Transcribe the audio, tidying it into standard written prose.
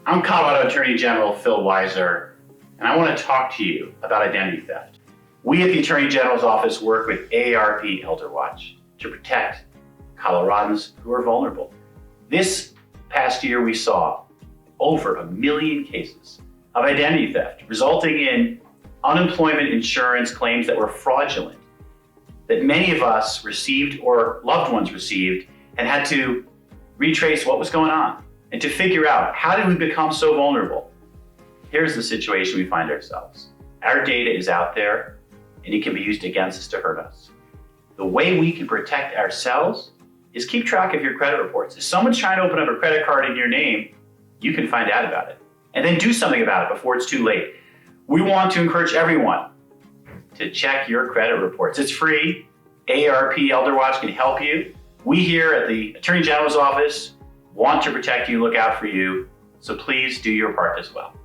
I'm Colorado Attorney General Phil Weiser, and I want to talk to you about identity theft. We at the Attorney General's office work with AARP ElderWatch to protect Coloradans who are vulnerable. This past year, we saw over 1 million cases of identity theft, resulting in unemployment insurance claims that were fraudulent, that many of us received or loved ones received and had to retrace what was going on and to figure out, how did we become so vulnerable? Here's the situation we find ourselves. Our data is out there and it can be used against us to hurt us. The way we can protect ourselves is keep track of your credit reports. If someone's trying to open up a credit card in your name, you can find out about it and then do something about it before it's too late. We want to encourage everyone to check your credit reports. It's free. AARP ElderWatch can help you. We here at the Attorney General's office want to protect you, look out for you, so please do your part as well.